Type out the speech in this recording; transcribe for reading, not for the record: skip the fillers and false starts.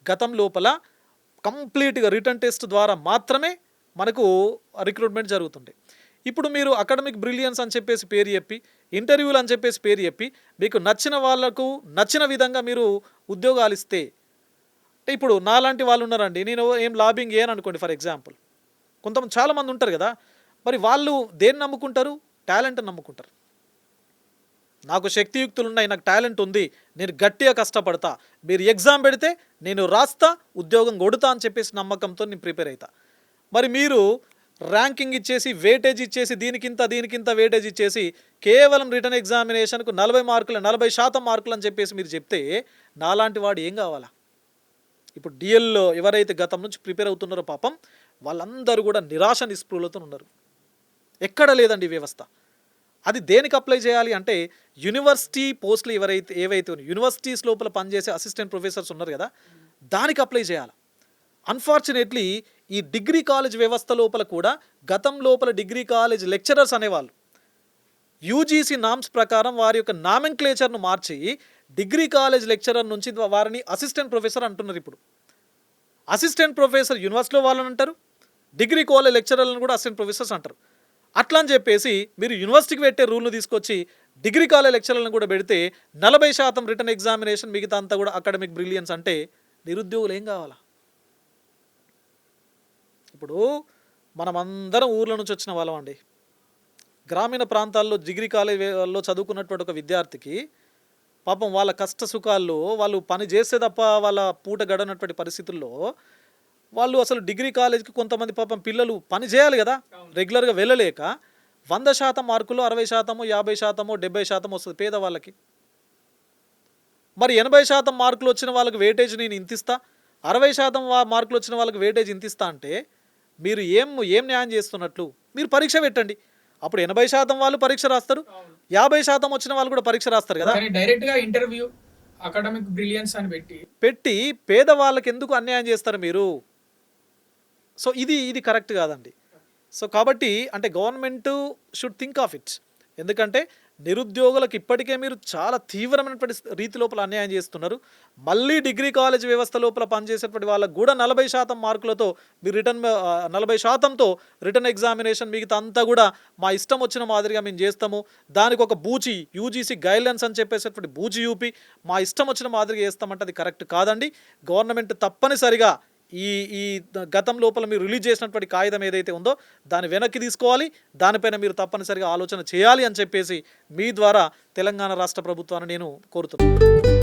గతం లోపల కంప్లీట్గా రిటర్న్ టెస్ట్ ద్వారా మాత్రమే మనకు రిక్రూట్మెంట్ జరుగుతుండే. ఇప్పుడు మీరు అకాడమిక్ బ్రిలియన్స్ అని చెప్పేసి పేరు చెప్పి, ఇంటర్వ్యూలు అని చెప్పేసి పేరు చెప్పి, మీకు నచ్చిన వాళ్ళకు నచ్చిన విధంగా మీరు ఉద్యోగాలు ఇస్తే, ఇప్పుడు నాలాంటి వాళ్ళు ఉన్నారండి, నేను ఏం లాబింగ్ చేయను అనుకోండి ఫర్ ఎగ్జాంపుల్. కొంతమంది చాలామంది ఉంటారు కదా, మరి వాళ్ళు దేన్ని నమ్ముకుంటారు? టాలెంట్ని నమ్ముకుంటారు. నాకు శక్తియుక్తులు ఉన్నాయి, నాకు టాలెంట్ ఉంది, నేను గట్టిగా కష్టపడతా, మీరు ఎగ్జామ్ పెడితే నేను రాస్తా, ఉద్యోగం కొడుతా అని చెప్పేసి నమ్మకంతో నేను ప్రిపేర్ అవుతా. మరి మీరు ర్యాంకింగ్ ఇచ్చేసి, వెయిటేజ్ ఇచ్చేసి, దీనికింత వెయిటేజ్ ఇచ్చేసి కేవలం రిటర్న్ ఎగ్జామినేషన్కు 40 మార్కులు 40% మార్కులు అని చెప్పేసి మీరు చెప్తే నాలాంటి వాడు ఏం కావాలా? ఇప్పుడు డిఎల్లో ఎవరైతే గతం నుంచి ప్రిపేర్ అవుతున్నారో పాపం వాళ్ళందరూ కూడా నిరాశ నిస్పృహలతో ఉన్నారు. ఎక్కడ లేదండి వ్యవస్థ. అది దేనికి అప్లై చేయాలి అంటే యూనివర్సిటీ పోస్టులు ఏవైతే యూనివర్సిటీస్ లోపల పనిచేసే అసిస్టెంట్ ప్రొఫెసర్స్ ఉన్నారు కదా, దానికి అప్లై చేయాలి. అన్ఫార్చునేట్లీ ఈ డిగ్రీ కాలేజ్ వ్యవస్థ లోపల కూడా గతం లోపల డిగ్రీ కాలేజ్ లెక్చరర్స్ అనేవాళ్ళు యూజీసీ నామ్స్ ప్రకారం వారి యొక్క నామెన్క్లేచర్ను మార్చి డిగ్రీ కాలేజ్ లెక్చరర్ నుంచి వారిని అసిస్టెంట్ ప్రొఫెసర్ అంటున్నారు. ఇప్పుడు అసిస్టెంట్ ప్రొఫెసర్ యూనివర్సిటీలో వాళ్ళని అంటారు, డిగ్రీ కాలేజ్ లెక్చరర్లను కూడా అసిస్టెంట్ ప్రొఫెసర్స్ అంటారు. అట్లా అని చెప్పేసి మీరు యూనివర్సిటీకి పెట్టే రూల్ను తీసుకొచ్చి డిగ్రీ కాలేజ్ లెక్చరర్లను కూడా పెడితే 40% రిటర్న్ ఎగ్జామినేషన్, మిగతా అంతా కూడా అకాడమిక్ బ్రిలియన్స్ అంటే నిరుద్యోగులు ఏం కావాలా? ఇప్పుడు మనమందరం ఊర్ల నుంచి వచ్చిన వాళ్ళం అండి. గ్రామీణ ప్రాంతాల్లో డిగ్రీ కాలేజీలో చదువుకున్నటువంటి ఒక విద్యార్థికి పాపం వాళ్ళ కష్ట సుఖాల్లో వాళ్ళు పని చేస్తే తప్ప వాళ్ళ పూట గడనటువంటి పరిస్థితుల్లో వాళ్ళు అసలు డిగ్రీ కాలేజీకి కొంతమంది పాపం పిల్లలు పని చేయాలి కదా, రెగ్యులర్గా వెళ్ళలేక 100% మార్కులు 60%, 50%, 70% వస్తుంది పేదవాళ్ళకి. మరి 80% మార్కులు వచ్చిన వాళ్ళకి వెయిటేజ్ నేను ఇంతిస్తా, 60% మార్కులు వచ్చిన వాళ్ళకి వెయిటేజ్ ఇంతిస్తా అంటే మీరు ఏం న్యాయం చేస్తున్నట్లు? మీరు పరీక్ష పెట్టండి, అప్పుడు 80% వాళ్ళు పరీక్ష రాస్తారు, 50% వచ్చిన వాళ్ళు కూడా పరీక్ష రాస్తారు కదా. డైరెక్ట్గా ఇంటర్వ్యూ అకాడమిక్ బ్రిలియన్స్ అని పెట్టి పేదవాళ్ళకి ఎందుకు అన్యాయం చేస్తారు మీరు? సో ఇది కరెక్ట్ కాదండి. సో కాబట్టి అంటే government should think of it. ఎందుకంటే నిరుద్యోగులకు ఇప్పటికే మీరు చాలా తీవ్రమైనటువంటి రీతి లోపల అన్యాయం చేస్తున్నారు. మళ్ళీ డిగ్రీ కాలేజ్ వ్యవస్థ లోపల పనిచేసేటువంటి వాళ్ళకు కూడా 40% మార్కులతో మీరు 40%తో రిటర్న్ ఎగ్జామినేషన్, మిగతా అంతా కూడా మా ఇష్టం వచ్చిన మాదిరిగా మేము చేస్తాము, దానికి ఒక బూచి యూజీసీ గైడ్లైన్స్ అని చెప్పేసేటువంటి బూచి యూపి మా ఇష్టం వచ్చిన మాదిరిగా చేస్తామంటే అది కరెక్ట్ కాదండి. గవర్నమెంట్ తప్పనిసరిగా ఈ గతం లోపల మీరు రిలీజ్ చేసినటువంటి కాగితం ఏదైతే ఉందో దాన్ని వెనక్కి తీసుకోవాలి, దానిపైన మీరు తప్పనిసరిగా ఆలోచన చేయాలి అని చెప్పేసి మీ ద్వారా తెలంగాణ రాష్ట్ర ప్రభుత్వాన్ని నేను కోరుతున్నాను.